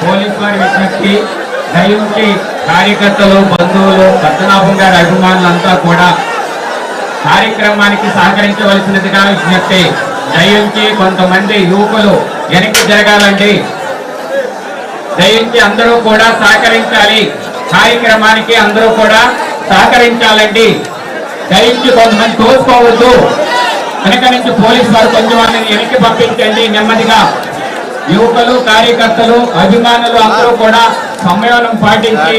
Police వారి విజ్ఞప్తి, దయవుంచి కార్యకర్తలు, బంధువులు, పద్మనాభం గారి అభిమానులంతా కూడా కార్యక్రమానికి సహకరించవలసినదిగా విజ్ఞప్తి. దయవుంచి కొంతమంది యువకులు వెనక్కి జరగాలండి. దయవుంచి అందరూ కూడా సహకరించాలి. కార్యక్రమానికి అందరూ కూడా సహకరించాలండి. దయవుంచి కొంతమంది తోసుకోవద్దు. వెనక నుంచి పోలీసు వారు కొంచెం వెనక్కి పంపించండి నెమ్మదిగా. యువకులు, కార్యకర్తలు, అభిమానులు అందరూ కూడా సంయమనం పాటించి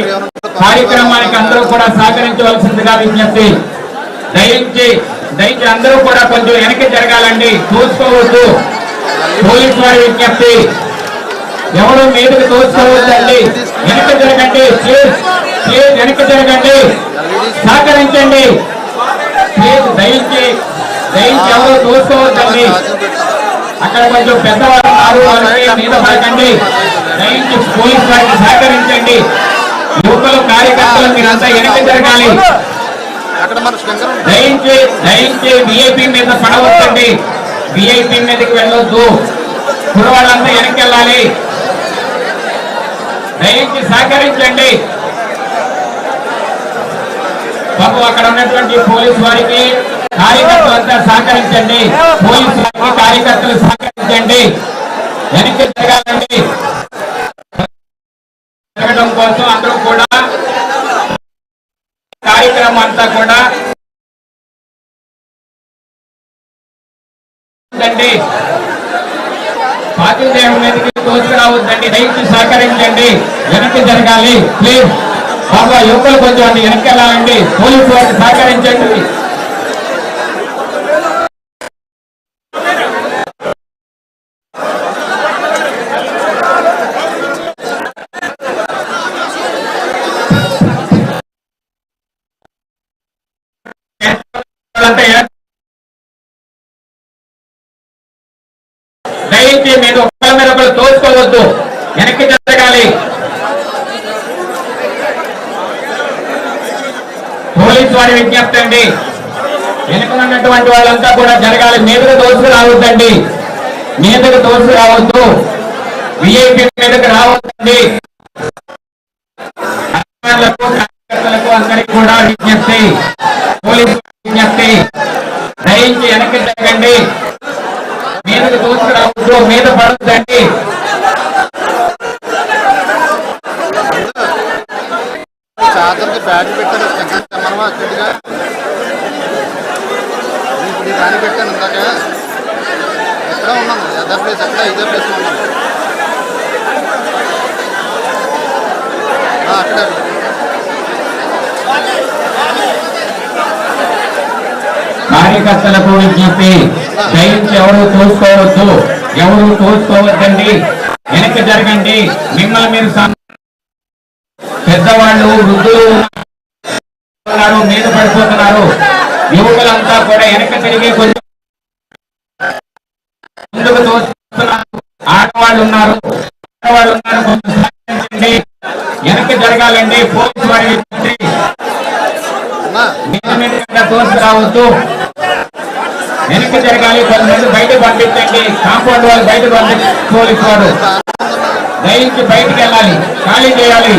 కార్యక్రమానికి అందరూ కూడా సహకరించవలసిందిగా విజ్ఞప్తి. దయించి అందరూ కూడా కొంచెం వెనక్కి జరగాలండి, తోసుకోవద్దు. పోలీసు వారి విజ్ఞప్తి, ఎవరు మీదకి తోసుకోవద్దండి. వెనక్కి జరగండి, ప్లీజ్ వెనక్కి జరగండి, సహకరించండి ప్లీజ్. దయించి ఎవరు తోసుకోవద్దండి. అక్కడ కొంచెం పెద్దవారు ఉన్నారు, మీద పడకండి. దయించి పోలీసు వారికి సహకరించండి. యువకులు, కార్యకర్తలు మీరంతా వెనక్కి జరగాలి. దయించి విఐపి మీద పడవద్దండి. విఐపి మీదకి వెళ్ళొద్దు. కురవాళ్ళంతా వెనక్కి వెళ్ళాలి. దయించి సహకరించండి బాబు. అక్కడ ఉన్నటువంటి పోలీసు వారికి, కార్యకర్తలంతా సహకరించండి. పోలీసు వారికి, కార్యకర్తలు సహకరించండి. వెనక్కి జరగాలండి. జరగడం కోసం అందరూ కూడా కార్యక్రమం అంతా కూడా పాతిదేవుల మీదకి తోసుకురావద్దండి. దయచేసి సహకరించండి, వెనక్కి జరగాలి ప్లీజ్. బాబా యువకులు కొంచెం వెనక్కి వెళ్ళాలండి. పోలీసు వారికి సహకరించండి. దయచేసి మీరు ఒకళ్ళ మీద ఒకళ్ళు తోసుకోవద్దు, వెనక్కి జరగాలి. పోలీసు వారి విజ్ఞప్తి అండి, వెనుకనున్నటువంటి వాళ్ళంతా కూడా జరగాలి. మీదకు తోసుకు రావద్దండి, మీదకు తోసుకు రావద్దు. విఐపి మీదకు రావద్దండి. కార్యకర్తలకు అందరికీ కూడా విజ్ఞప్తి, పోలీసు విజ్ఞప్తి. దయించి వెనక్కి తగ్గండి. మీదకి దూసుకురావద్దు, మీద పడద్దండి. చార్జర్కి బ్యాటరీ పెట్టాను మనమా అక్కడిగా ఇప్పుడు దాన్ని పెట్టాను ఇందాక. ఎక్కడ ఉన్నాను? అదే ప్లేస్ ఎక్కడ? ఇదే ప్లేస్ ఉన్నాను. అక్కడే కార్యకర్తలకు విజ్ఞప్తి, దయించి ఎవరు తోసుకోవద్దు, ఎవరు తోసుకోవద్దండి. వెనక్కి జరగండి. మిమ్మల్ని మీరు పెద్దవాళ్ళు, వృద్ధులు ఉన్నారు, మీద పడిపోతున్నారు. యువకులంతా కూడా వెనక్కి తిరిగి కొంచెం ముందుకు తోస్తున్నారు. ఆడవాళ్ళు ఉన్నారు, కొంచెం సహకరించండి. వెనక్కి జరగాలండి. పోలీసు వారి మీద తోసుకురావద్దు, వెనక్కి జరగాలి. కొంతమంది బయట పంపించండి. కాంపౌండ్ వాళ్ళు బయట పంపించండి. పోలీసు వారు దయించి బయటికి వెళ్ళాలి, ఖాళీ చేయాలి.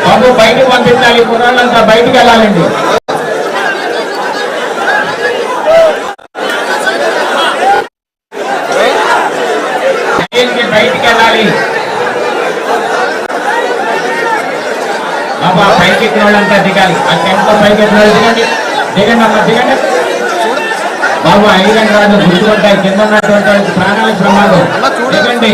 బాబు బయటకు పంపించాలి. కుర్రాళ్ళంతా బయటికి వెళ్ళాలండి. బయటికి వెళ్ళాలి. బాబా పైకి ఎక్కిన వాళ్ళంతా దిగాలి. ఆ టెంపో పైకి ఎక్కిన వాళ్ళు దిగండి. దిగండి అమ్మా, దిగండి. బాబు ఐరన్ రాదు గుర్తుపడ్డాయి. కింద ఉన్నటువంటి ప్రాణాలకు ప్రమాదం. దిగండి.